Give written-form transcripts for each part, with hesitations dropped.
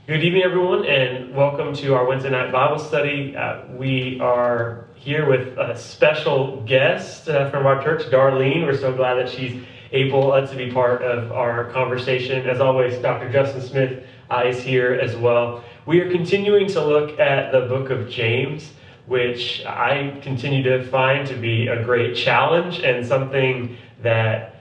Good evening, everyone, and welcome to our Wednesday night Bible study. We are here with a special guest from our church, Darlene. We're so glad that she's able to be part of our conversation. As always, Dr. Justin Smith is here as well. We are continuing to look at the book of James, which I continue to find to be a great challenge and something that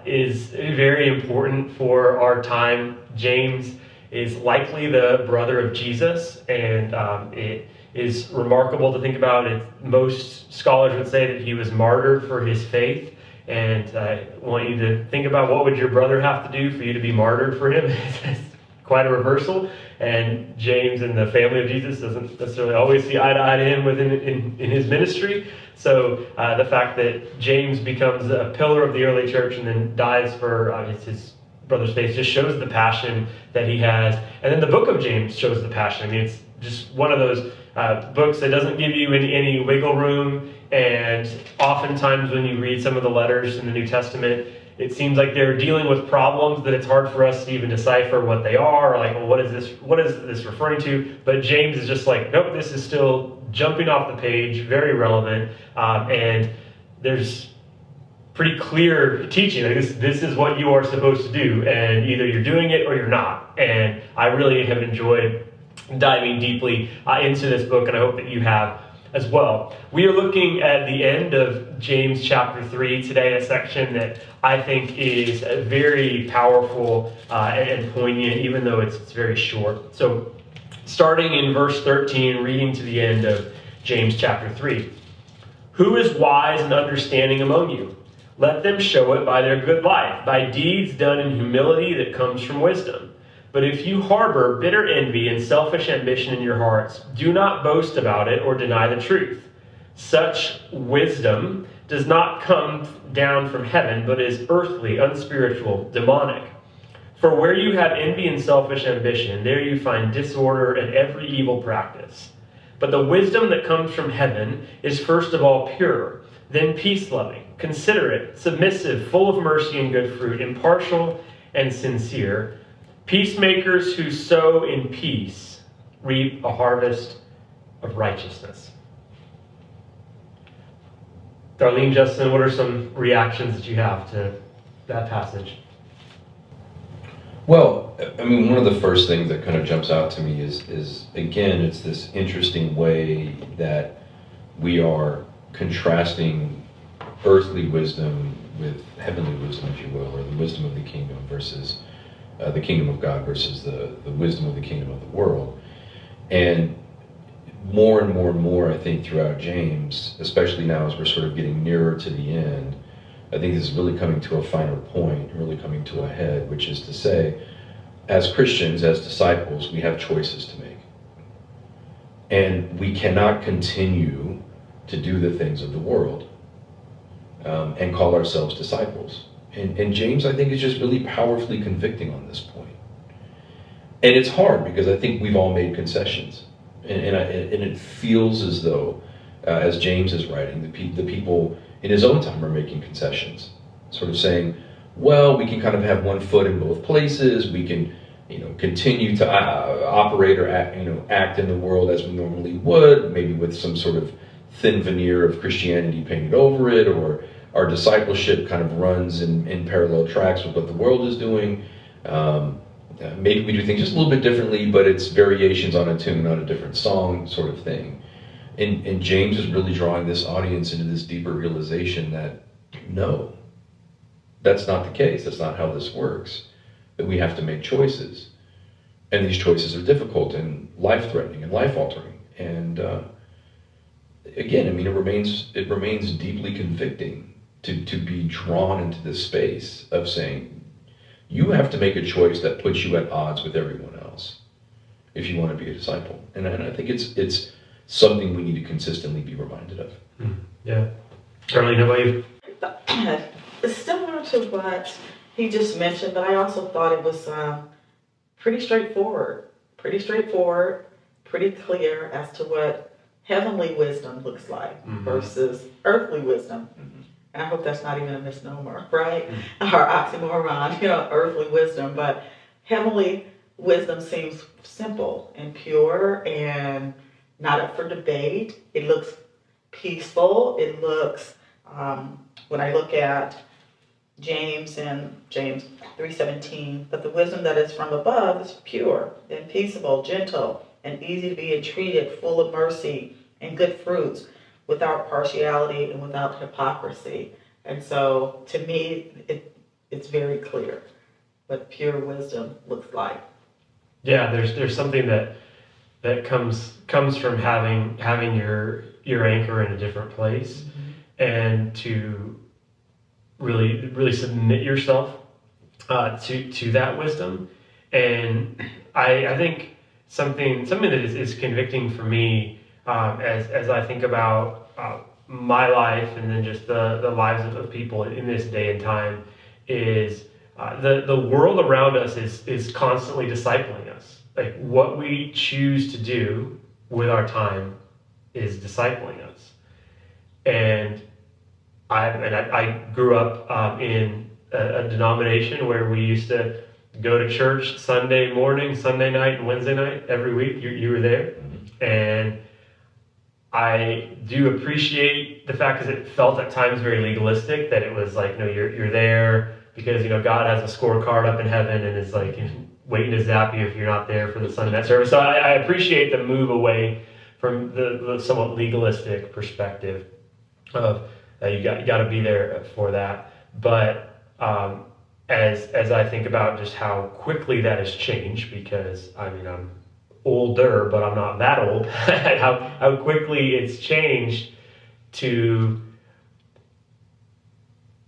is very important for our time. James is likely the brother of Jesus, and it is remarkable to think about it. Most scholars would say that he was martyred for his faith, and I want you to think about what would your brother have to do for you to be martyred for him. It's quite a reversal, and James and the family of Jesus doesn't necessarily always see eye to eye to him in his ministry. So the fact that James becomes a pillar of the early church and then dies for his brother's faith just shows the passion that he has. And then the book of James shows the passion. I mean, it's just one of those books that doesn't give you any wiggle room. And oftentimes when you read some of the letters in the New Testament, it seems like they're dealing with problems that it's hard for us to even decipher what they are. Or like, well, what is this referring to? But James is just like, nope, this is still jumping off the page, very relevant. And there's pretty clear teaching. Like this is what you are supposed to do, and either you're doing it or you're not. And I really have enjoyed diving deeply into this book, and I hope that you have as well. We are looking at the end of James chapter 3 today, a section that I think is very powerful and poignant, even though it's very short. So starting in verse 13, reading to the end of James chapter 3. Who is wise and understanding among you? Let them show it by their good life, by deeds done in humility that comes from wisdom. But if you harbor bitter envy and selfish ambition in your hearts, do not boast about it or deny the truth. Such wisdom does not come down from heaven, but is earthly, unspiritual, demonic. For where you have envy and selfish ambition, there you find disorder and every evil practice. But the wisdom that comes from heaven is first of all pure, then peace-loving, considerate, submissive, full of mercy and good fruit, impartial and sincere. Peacemakers who sow in peace reap a harvest of righteousness. Darlene, Justin, what are some reactions that you have to that passage? Well, I mean, one of the first things that kind of jumps out to me is again, it's this interesting way that we are contrasting earthly wisdom with heavenly wisdom, if you will, or the wisdom of the kingdom versus the kingdom of God versus the wisdom of the kingdom of the world. And more and more and more, I think, throughout James, especially now as we're sort of getting nearer to the end, I think this is really coming to a finer point, really coming to a head, which is to say, as Christians, as disciples, we have choices to make. And we cannot continue to do the things of the world and call ourselves disciples. And James, I think, is just really powerfully convicting on this point. And it's hard because I think we've all made concessions. And it feels as though, as James is writing, the people in his own time are making concessions, sort of saying, well, we can kind of have one foot in both places. We can, continue to operate or act in the world as we normally would, maybe with some sort of thin veneer of Christianity painted over it, or our discipleship kind of runs in parallel tracks with what the world is doing. Maybe we do things just a little bit differently, but it's variations on a tune, on a different song sort of thing. And James is really drawing this audience into this deeper realization that, no, that's not the case. That's not how this works. That we have to make choices. And these choices are difficult and life-threatening and life-altering. And again, I mean, it remains deeply convicting to be drawn into this space of saying, you have to make a choice that puts you at odds with everyone else if you want to be a disciple. And I think it's something we need to consistently be reminded of. Yeah. Darlene, how about you? It's similar to what he just mentioned, but I also thought it was pretty straightforward, pretty clear as to what heavenly wisdom looks like versus earthly wisdom. And I hope that's not even a misnomer, right? Or oxymoron, earthly wisdom, but heavenly wisdom seems simple and pure and not up for debate. It looks peaceful. It looks, when I look at James and James 3:17, but the wisdom that is from above is pure and peaceable, gentle, and easy to be entreated, full of mercy and good fruits, without partiality and without hypocrisy. And so, to me, it's very clear what pure wisdom looks like. Yeah, there's something that comes from having your anchor in a different place, and to really submit yourself to that wisdom. And I think something that is convicting for me, as I think about my life and then just the lives of people in this day and time, is the world around us is constantly discipling us. Like, what we choose to do with our time is discipling us. And I grew up in a denomination where we used to go to church Sunday morning, Sunday night, and Wednesday night every week. You were there, and I do appreciate the fact, because it felt at times very legalistic, that it was like, no, you're there because God has a scorecard up in heaven and is like waiting to zap you if you're not there for the Sunday night service. So I appreciate the move away from the somewhat legalistic perspective of you got to be there for that. But as I think about just how quickly that has changed, because I'm older, but I'm not that old, how quickly it's changed to,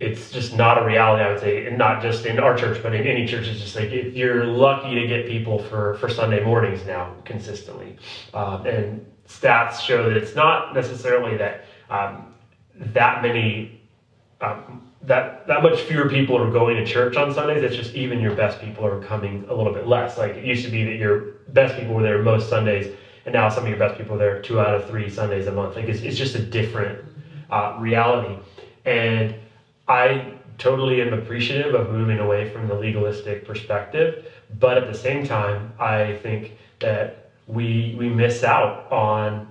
it's just not a reality, I would say, and not just in our church, but in any church. It's just like, if you're lucky to get people for Sunday mornings now consistently. And stats show that it's not necessarily that that many, that much fewer people are going to church on Sundays. It's just even your best people are coming a little bit less. Like, it used to be that your best people were there most Sundays, and now some of your best people are there 2 out of 3 Sundays a month. Like, it's just a different reality. And I totally am appreciative of moving away from the legalistic perspective, but at the same time, I think that we miss out on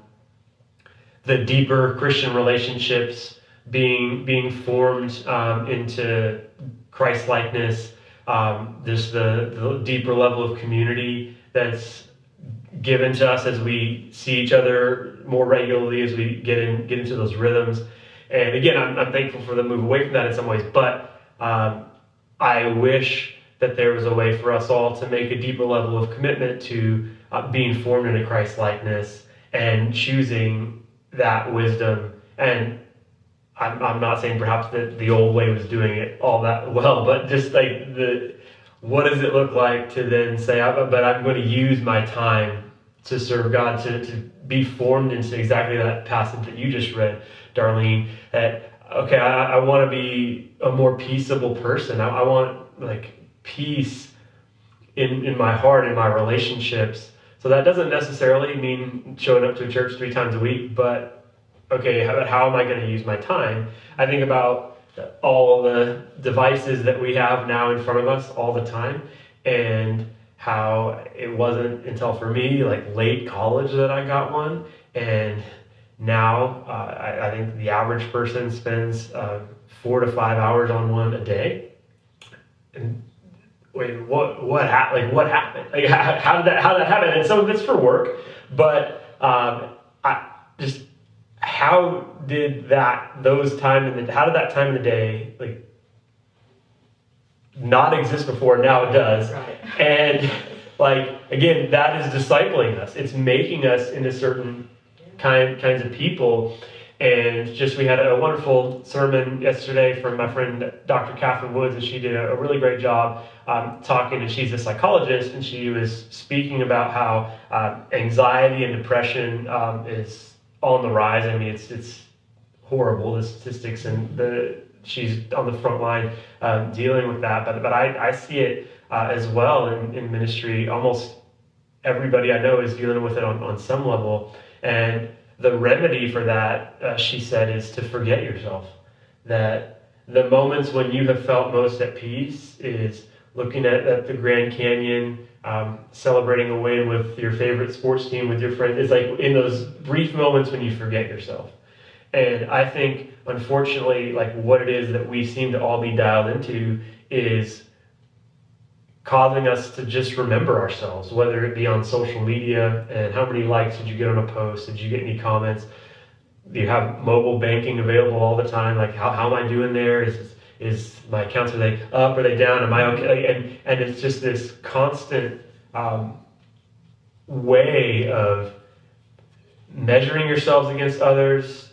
the deeper Christian relationships being formed into Christ-likeness. There's the deeper level of community that's given to us as we see each other more regularly, as we get into those rhythms. And again, I'm thankful for the move away from that in some ways, but I wish that there was a way for us all to make a deeper level of commitment to being formed into Christ-likeness and choosing that wisdom. And I'm not saying perhaps that the old way was doing it all that well, but just like what does it look like to then say, but I'm going to use my time to serve God, to be formed into exactly that passage that you just read, Darlene, that, okay, I want to be a more peaceable person. I want like peace in my heart, in my relationships. So that doesn't necessarily mean showing up to church 3 times a week, but okay, how am I going to use my time? I think about all the devices that we have now in front of us all the time, and how it wasn't until, for me, like late college that I got one. And now I think the average person spends 4 to 5 hours on one a day. And wait, what happened? Like, what happened? Like, how did that happen? And some of it's for work, but how did that time in the day like not exist before? Now it does. Right. And like, again, that is discipling us. It's making us into certain kinds of people. And just, we had a wonderful sermon yesterday from my friend Dr. Catherine Woods, and she did a really great job talking, and she's a psychologist, and she was speaking about how anxiety and depression is on the rise. I mean, it's horrible, the statistics, and she's on the front line dealing with that. But I see it as well in ministry. Almost everybody I know is dealing with it on some level. And the remedy for that, she said, is to forget yourself. That the moments when you have felt most at peace is looking at the Grand Canyon, celebrating a win with your favorite sports team with your friends. It's like in those brief moments when you forget yourself. And I think, unfortunately, like what it is that we seem to all be dialed into is causing us to just remember ourselves, whether it be on social media and how many likes did you get on a post, did you get any comments, do you have mobile banking available all the time, like how am I doing there, is my accounts, are they up, are they down, am I okay, like, and it's just this constant way of measuring yourselves against others,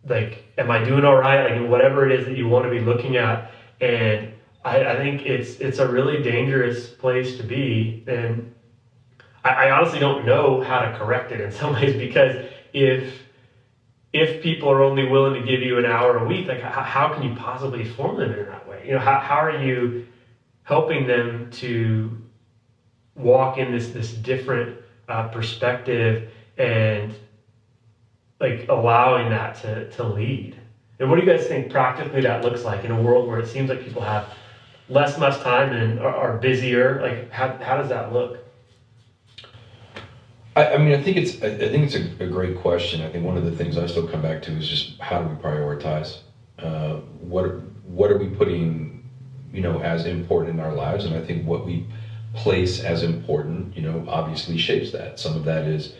like am I doing all right, like whatever it is that you want to be looking at. And I think it's a really dangerous place to be, and I honestly don't know how to correct it in some ways, because if people are only willing to give you an hour a week, like how can you possibly form them in that way? You know, how are you helping them to walk in this different perspective and like allowing that to lead? And what do you guys think practically that looks like in a world where it seems like people have less time and are busier? Like how does that look? I mean, I think it's a great question. I think one of the things I still come back to is just how do we prioritize? What are we putting, as important in our lives? And I think what we place as important, obviously shapes that. Some of that is,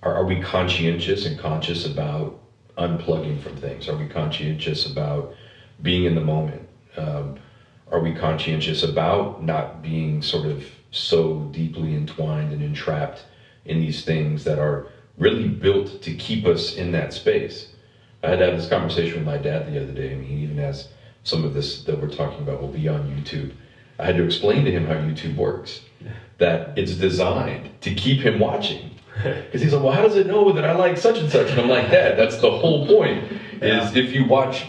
are we conscientious and conscious about unplugging from things? Are we conscientious about being in the moment? Are we conscientious about not being sort of so deeply entwined and entrapped in these things that are really built to keep us in that space? I had to have this conversation with my dad the other day. I mean, even as some of this that we're talking about will be on YouTube, I had to explain to him how YouTube works, that it's designed to keep him watching. Because he's like, well, how does it know that I like such and such? And I'm like, Dad, that's the whole point, is if you watch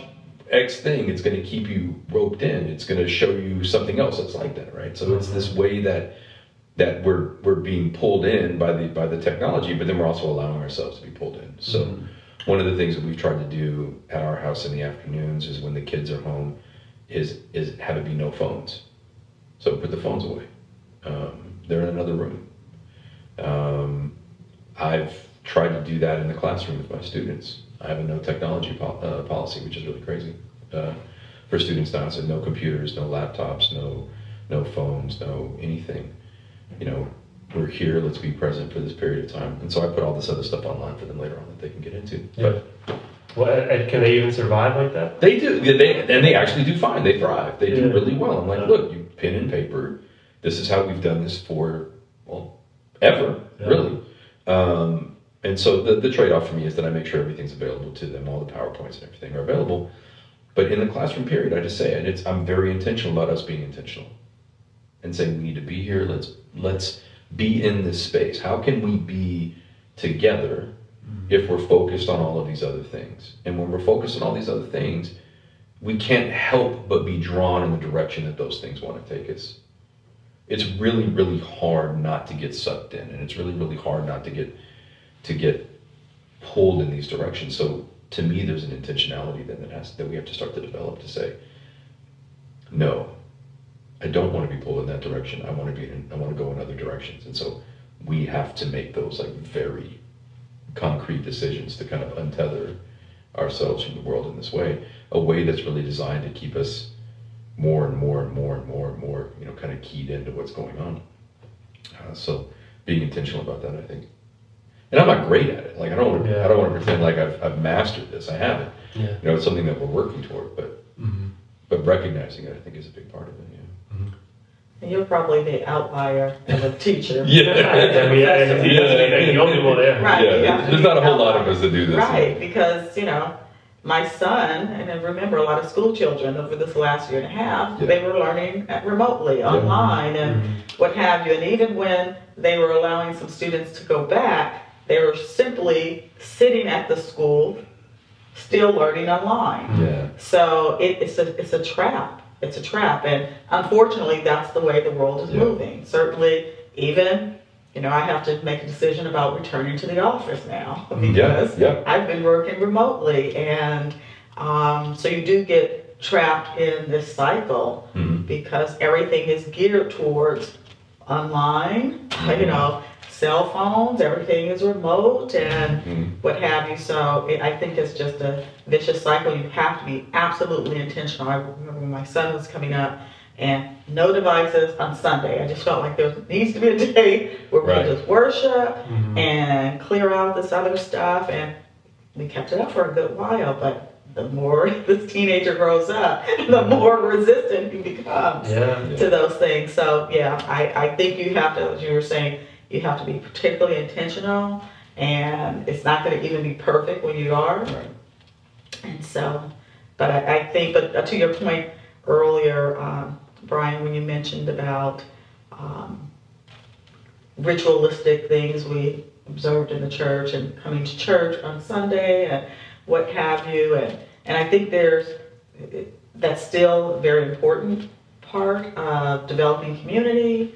X thing, it's going to keep you roped in. It's going to show you something else that's like that, right? So it's this way that we're being pulled in by the technology, but then we're also allowing ourselves to be pulled in. So one of the things that we've tried to do at our house in the afternoons is when the kids are home is have it be no phones. So put the phones away. They're in another room. I've tried to do that in the classroom with my students. I have a no technology policy, which is really crazy for students now. I said no computers, no laptops, no phones, no anything. We're here, let's be present for this period of time. And so I put all this other stuff online for them later on that they can get into. Yeah. But can they even survive like that? They do. They actually do fine. They thrive. They do really well. I'm like, look, you pen and paper. This is how we've done this for, ever, really. And so the trade-off for me is that I make sure everything's available to them. All the PowerPoints and everything are available. But in the classroom period, I just say it. I'm very intentional about us being intentional and saying we need to be here. Let's be in this space. How can we be together if we're focused on all of these other things? And when we're focused on all these other things, we can't help but be drawn in the direction that those things want to take us. It's really, really hard not to get sucked in, and it's really, really hard not to get pulled in these directions. So to me, there's an intentionality then that we have to start to develop to say, no, I don't want to be pulled in that direction. I want to go in other directions. And so we have to make those like very concrete decisions to kind of untether ourselves from the world in this way, a way that's really designed to keep us more and more and more and more and more, kind of keyed into what's going on. So being intentional about that, I think. And I'm not great at it. Like I don't want to pretend like I've mastered this. I haven't. Yeah. It's something that we're working toward, but recognizing it, I think, is a big part of it. Yeah. And you're probably the outlier of a teacher. The only one there. Right. Yeah. There's not a whole lot of us that do this. Right, because my son, and I remember a lot of school children over this last year and a half, they were learning remotely, online, and what have you. And even when they were allowing some students to go back, they were simply sitting at the school, still learning online. Yeah. So it's a trap. It's a trap, and unfortunately, that's the way the world is moving. Certainly, even I have to make a decision about returning to the office now because I've been working remotely, and so you do get trapped in this cycle. because everything is geared towards online, cell phones, everything is remote and what have you. So I think it's just a vicious cycle. You have to be absolutely intentional. I remember when my son was coming up, and no devices on Sunday. I just felt like there needs to be a day where we just worship and clear out this other stuff. And we kept it up for a good while, but the more this teenager grows up, the more resistant he becomes to those things. So I think you have to, as you were saying, you have to be particularly intentional, and it's not going to even be perfect when you are. Right. And so, but I think, but to your point earlier, Brian, when you mentioned about ritualistic things we observed in the church and coming to church on Sunday and what have you, and I think that's still a very important part of developing community,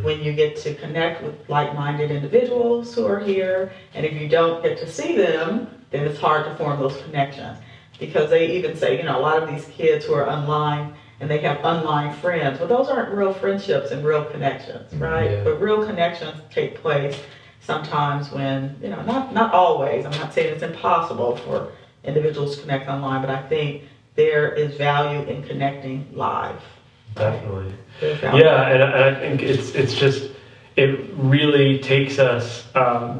when you get to connect with like-minded individuals who are here, and if you don't get to see them, then it's hard to form those connections. Because they even say, a lot of these kids who are online and they have online friends, well, those aren't real friendships and real connections, right? Yeah. But real connections take place sometimes when, not always. I'm not saying it's impossible for individuals to connect online, but I think there is value in connecting live. Definitely. Yeah, and I think it's just, it really takes us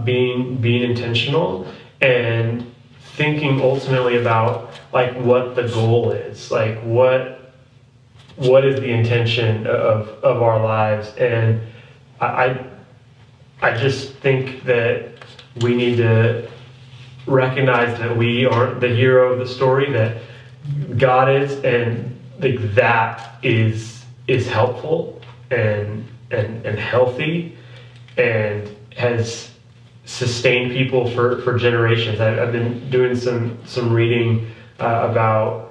being intentional and thinking ultimately about like what the goal is, like what is the intention of our lives. And I just think that we need to recognize that we aren't the hero of the story, that God is, and like that is helpful and healthy and has sustained people for generations. I've been doing some reading about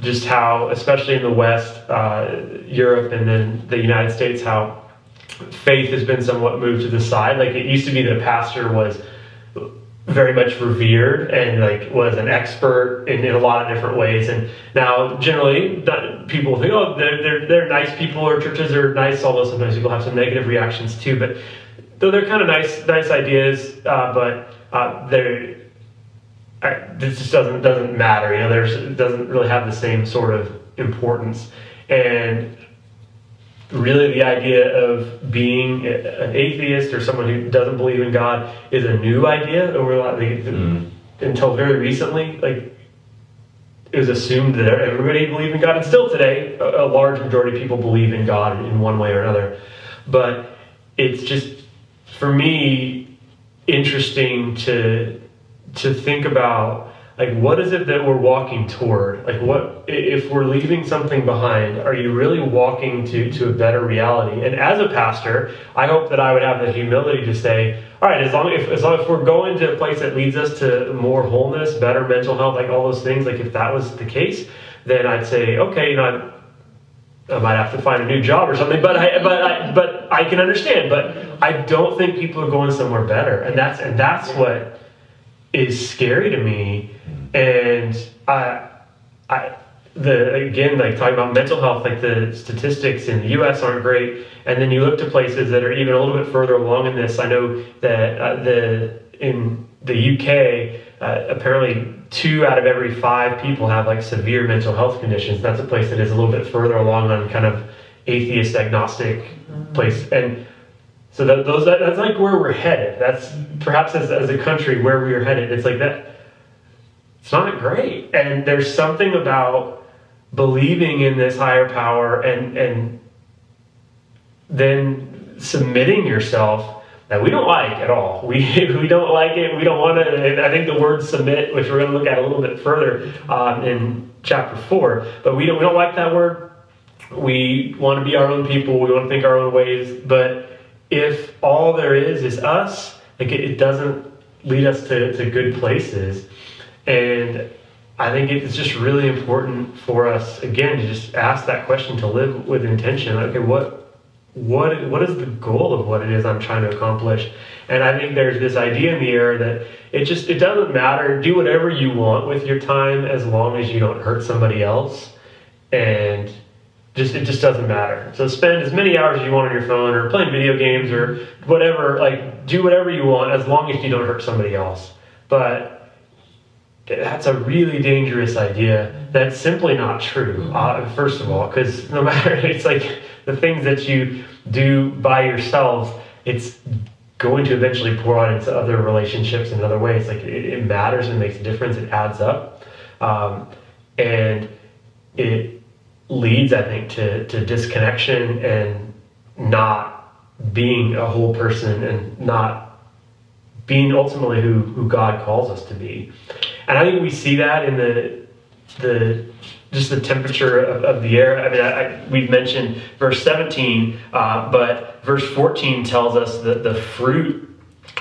just how, especially in the West, Europe, and then the United States, how faith has been somewhat moved to the side. Like, it used to be that a pastor was very much revered and like was an expert in a lot of different ways, and now generally people think, oh, they're nice people, or churches are nice, although sometimes people have some negative reactions too, but though they're kind of nice ideas, but this just doesn't matter, it doesn't really have the same sort of importance. And really the idea of being an atheist or someone who doesn't believe in God is a new idea until very recently. Like, it was assumed that everybody believed in God, and still today a large majority of people believe in God in one way or another. But it's just, for me, interesting to think about, like, what is it that we're walking toward? Like, what if we're leaving something behind? Are you really walking to a better reality? And as a pastor, I hope that I would have the humility to say, all right, as long as we're going to a place that leads us to more wholeness, better mental health, like all those things, like if that was the case, then I'd say, okay, I might have to find a new job or something, but I can understand. But I don't think people are going somewhere better, and that's what is scary to me. And again, like talking about mental health, like the statistics in the U.S. aren't great, and then you look to places that are even a little bit further along in this. I know that in the U.K. Apparently 2 out of every 5 people have like severe mental health conditions. That's a place that is a little bit further along on kind of atheist, agnostic place. And so that's like where we're headed. That's perhaps as a country where we are headed. It's like that. It's not great. And there's something about believing in this higher power and then submitting yourself that we don't like at all. We don't like it. We don't want to. And I think the word submit, which we're going to look at a little bit further in chapter 4, but we don't like that word. We want to be our own people. We want to think our own ways. But if all there is us, like it doesn't lead us to good places. And I think it's just really important for us, again, to just ask that question, to live with intention. Okay, what is the goal of what it is I'm trying to accomplish? And I think there's this idea in the air that it doesn't matter. Do whatever you want with your time as long as you don't hurt somebody else. And it just doesn't matter. So spend as many hours as you want on your phone or playing video games or whatever. Like, do whatever you want as long as you don't hurt somebody else. But that's a really dangerous idea. That's simply not true. First of all, because no matter, it's like the things that you do by yourself, it's going to eventually pour out into other relationships in other ways. Like it matters and makes a difference. It adds up, and it leads, I think, to disconnection and not being a whole person and not being ultimately who God calls us to be. And I think we see that in the just the temperature of the air. I mean, we've mentioned verse 17, but verse 14 tells us that the fruit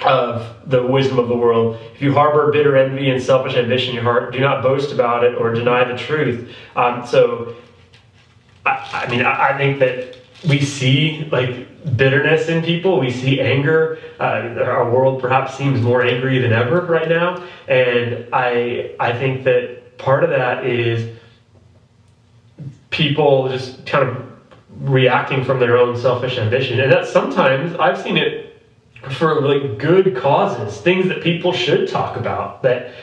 of the wisdom of the world. If you harbor bitter envy and selfish ambition in your heart, do not boast about it or deny the truth. So, I think that we see like bitterness in people. We see anger. Our world perhaps seems more angry than ever right now. And I think that part of that is people just kind of reacting from their own selfish ambition. And that sometimes I've seen it for like good causes, things that people should talk about that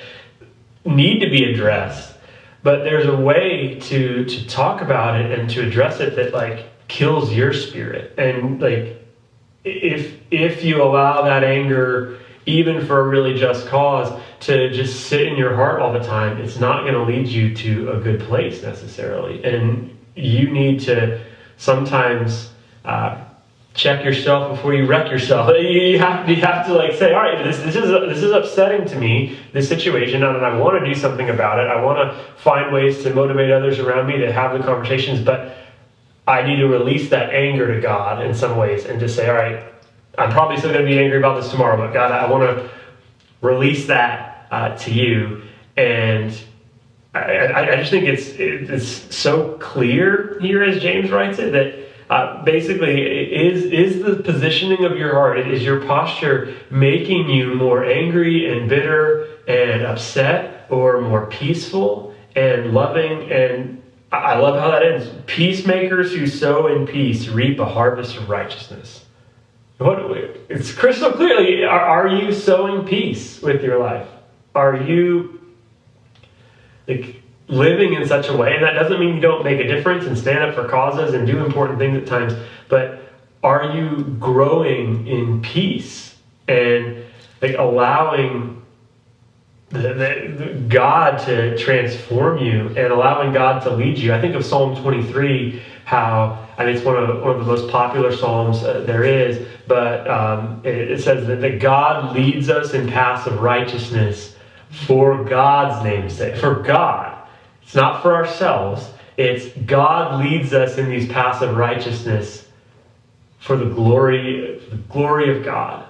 need to be addressed. But there's a way to talk about it and to address it that like kills your spirit. And like if you allow that anger, even for a really just cause, to just sit in your heart all the time, it's not going to lead you to a good place necessarily. And you need to sometimes check yourself before you wreck yourself. You have to like say, all right, this is upsetting to me, this situation, and I want to do something about it. I want to find ways to motivate others around me to have the conversations, but I need to release that anger to God in some ways and just say, all right, I'm probably still going to be angry about this tomorrow, but God, I want to release that to you. And I just think it's so clear here, as James writes it, that basically, is the positioning of your heart, is your posture making you more angry and bitter and upset, or more peaceful and loving? And I love how that ends. Peacemakers who sow in peace reap a harvest of righteousness. It's crystal clearly. Are you sowing peace with your life? Are you like living in such a way? And that doesn't mean you don't make a difference and stand up for causes and do important things at times, but are you growing in peace and like allowing the God to transform you and allowing God to lead you? I think of Psalm 23, how it's one of the most popular psalms there is, but it says that God leads us in paths of righteousness for God's name's sake. For God. It's not for ourselves. It's God leads us in these paths of righteousness for the glory of God.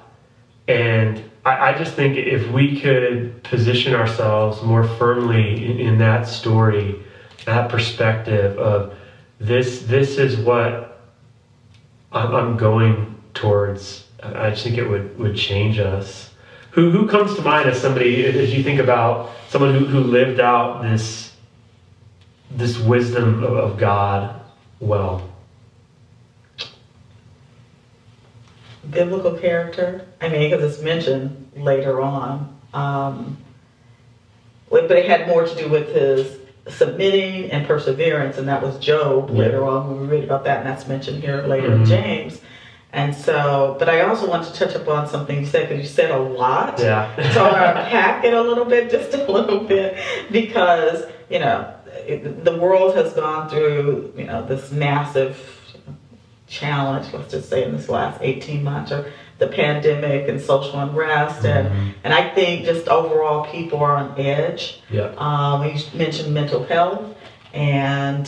And I just think if we could position ourselves more firmly in that story, that perspective of this is what I'm going towards, I just think it would change us. Who comes to mind as somebody, as you think about someone who lived out this wisdom of God well? Biblical character. I mean, because it's mentioned later on. But it had more to do with his submitting and perseverance, and that was Job later on when we read about that, and that's mentioned here later in James. And so, but I also want to touch upon something you said, because you said a lot. Yeah. So I want to unpack it a little bit, just a little bit, because, the world has gone through, this massive challenge, let's just say in this last 18 months, or the pandemic and social unrest, and I think just overall people are on edge. Yeah. We mentioned mental health, and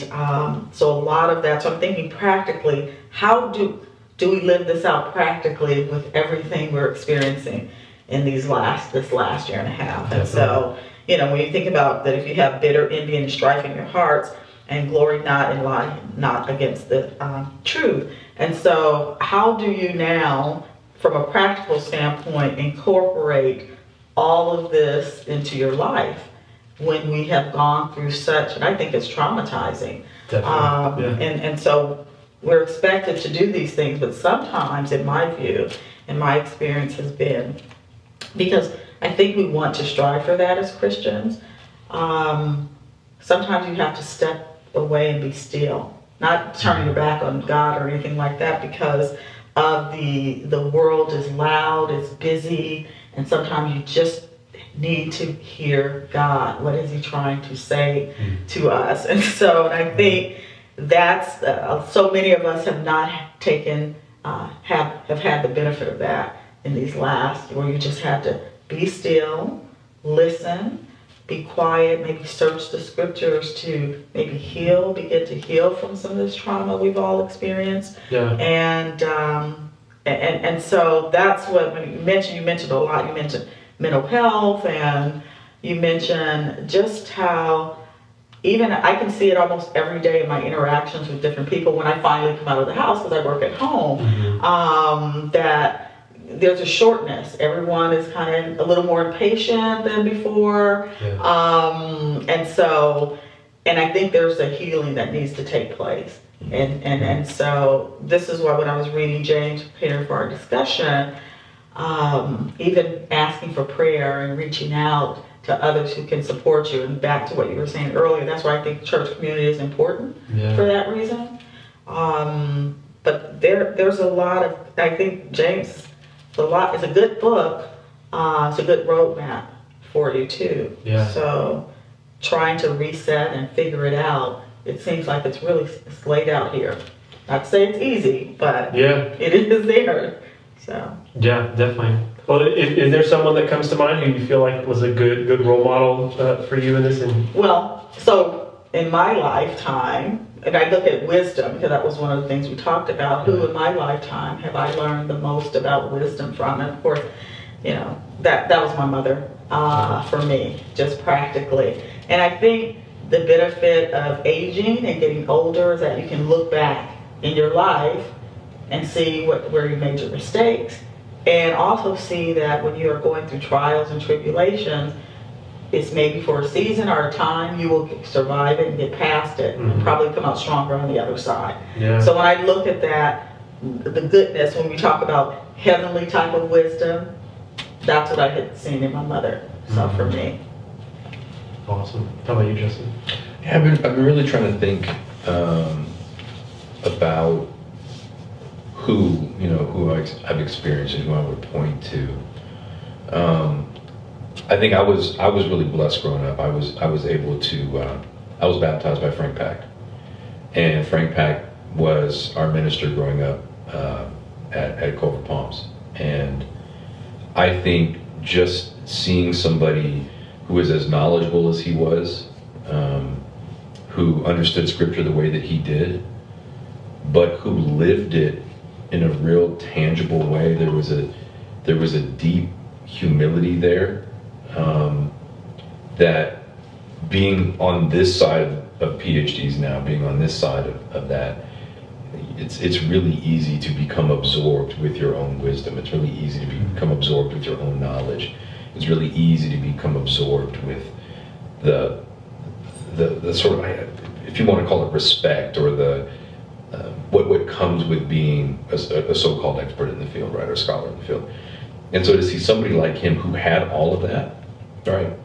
so a lot of that. So I'm thinking practically, how do we live this out practically with everything we're experiencing in this last year and a half? And so, when you think about that, if you have bitter envy and strife in your hearts, and glory not in lie, not against the truth. And so how do you now, from a practical standpoint, incorporate all of this into your life? when we have gone through such, and I think it's traumatizing. Definitely. And so we're expected to do these things, but sometimes, in my view, and my experience has been, because I think we want to strive for that as Christians, sometimes you have to step away and be still. Not turning your back on God or anything like that, because of the world is loud, it's busy, and sometimes you just need to hear God. What is He trying to say to us? And so I think that's so many of us have not taken have had the benefit of that in these last, where you just have to be still, listen, be quiet, maybe search the scriptures to maybe begin to heal from some of this trauma we've all experienced. Yeah. And so that's what, when you mentioned a lot. You mentioned mental health, and you mentioned just how, even I can see it almost every day in my interactions with different people when I finally come out of the house, because I work at home, that there's a shortness. Everyone is kind of a little more impatient than before. Yeah. And I think there's a healing that needs to take place. And so this is why when I was reading James, preparing for our discussion, even asking for prayer and reaching out to others who can support you, and back to what you were saying earlier, that's why I think church community is important for that reason. But there's a lot of, I think James, it's a good book. It's a good roadmap for you too. Yeah. So trying to reset and figure it out, it seems like it's laid out here. Not to say it's easy, but it is there. So yeah, definitely. Well, is there someone that comes to mind who you feel like was a good role model for you in this? Well, so in my lifetime, and I look at wisdom, because that was one of the things we talked about. Who in my lifetime have I learned the most about wisdom from? And of course, that was my mother for me, just practically. And I think the benefit of aging and getting older is that you can look back in your life and see where you made your mistakes, and also see that when you are going through trials and tribulations, it's maybe for a season or a time, you will survive it and get past it, and probably come out stronger on the other side. Yeah. So when I look at that, the goodness, when we talk about heavenly type of wisdom, that's what I had seen in my mother. So for me. Awesome. How about you, Justin? Yeah, I've been really trying to think about who I've experienced and who I would point to. I think I was really blessed growing up. I was able to I was baptized by Frank Pack, and Frank Pack was our minister growing up at Culver Palms. And I think just seeing somebody who was as knowledgeable as he was, who understood scripture the way that he did, but who lived it in a real tangible way. There was a deep humility there, that being on this side of PhDs now, being on this side of that, it's really easy to become absorbed with your own wisdom. It's really easy to become absorbed with your own knowledge. It's really easy to become absorbed with the sort of, if you want to call it respect, or the what comes with being a so-called expert in the field, right, or a scholar in the field. And so to see somebody like him who had all of that, right,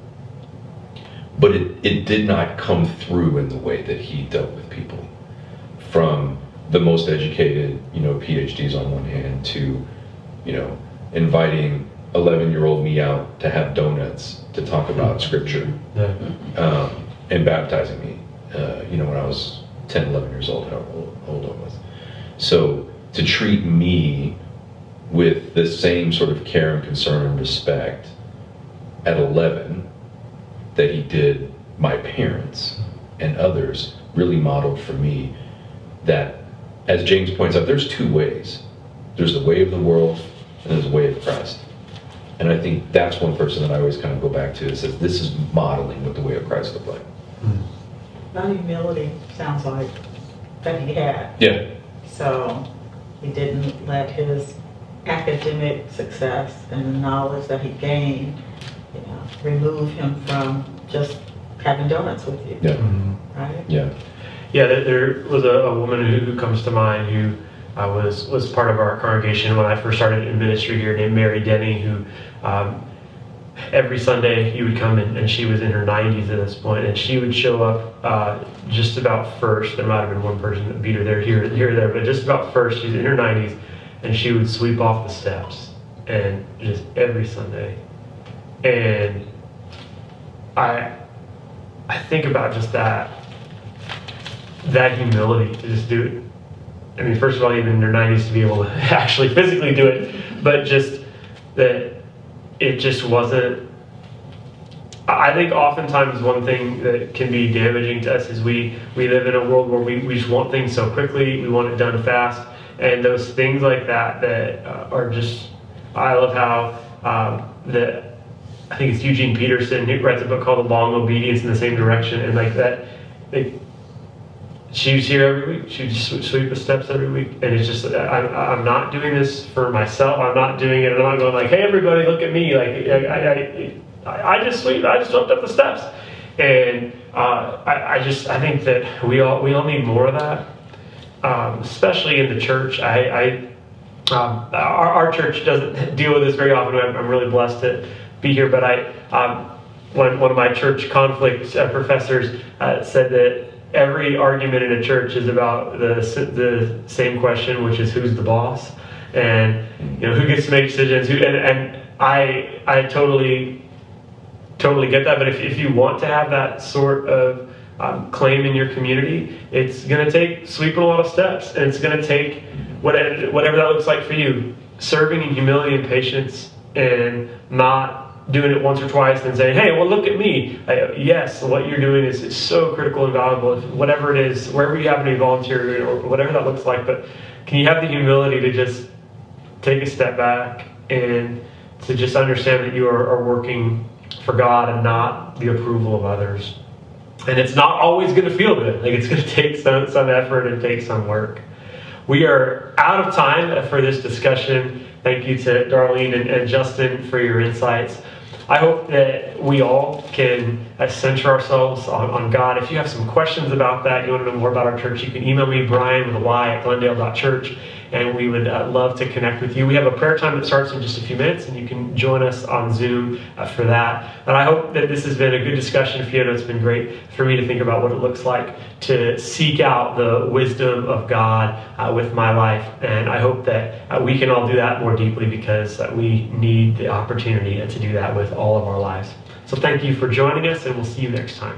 but it did not come through in the way that he dealt with people, from the most educated, PhDs on one hand, to, inviting 11-year-old me out to have donuts to talk about scripture, and baptizing me, when I was 10, 11 years old, how old I was. So to treat me with the same sort of care and concern and respect at 11 that he did my parents and others, really modeled for me that, as James points out, there's two ways. There's the way of the world, and there's the way of Christ. And I think that's one person that I always kind of go back to that says, this is modeling what the way of Christ looked like. That humility sounds like that he had. Yeah. So he didn't let his academic success and the knowledge that he gained, remove him from just having donuts with you, Yeah. right? Yeah. Yeah, there was a woman who comes to mind who was part of our congregation when I first started in ministry here, named Mary Denny, who every Sunday you would come and she was in her 90s at this point, and she would show up just about first. There might have been one person that beat her here or there, but just about first. She's in her 90s, and she would sweep off the steps, and just every Sunday. And I think about just that humility to just do it. I mean, first of all, even in their 90s to be able to actually physically do it, but just that it just wasn't. I think oftentimes one thing that can be damaging to us is we live in a world where we just want things so quickly, we want it done fast, and those things like that are just. I love how I think it's Eugene Peterson who writes a book called The Long Obedience in the Same Direction, and like that. She was here every week. She would just sweep the steps every week, and it's just I'm not doing this for myself. I'm not doing it, and I'm not going like, "Hey, everybody, look at me!" Like I just swept up the steps, and I think that we all need more of that, especially in the church. Our church doesn't deal with this very often. I'm really blessed to be here, but one of my church conflict professors said that every argument in a church is about the same question, which is who's the boss, and who gets to make decisions. And I totally get that. But if you want to have that sort of claim in your community, it's going to take sweeping a lot of steps, and it's going to take whatever that looks like for you, serving in humility and patience, and not doing it once or twice and then saying, "Hey, well, look at me." Yes, what you're doing is so critical and valuable, whatever it is, wherever you happen to be volunteering or whatever that looks like. But can you have the humility to just take a step back and to just understand that you are working for God and not the approval of others? And it's not always going to feel good. Like, it's going to take some effort and take some work. We are out of time for this discussion. Thank you to Darlene and Justin for your insights. I hope that we all can center ourselves on God. If you have some questions about that, you want to know more about our church, you can email me, Brian with a Y at glendale.church, and we would love to connect with you. We have a prayer time that starts in just a few minutes, and you can join us on Zoom for that. And I hope that this has been a good discussion for you. It's been great for me to think about what it looks like to seek out the wisdom of God with my life. And I hope that we can all do that more deeply, because we need the opportunity to do that with all of our lives. So thank you for joining us, and we'll see you next time.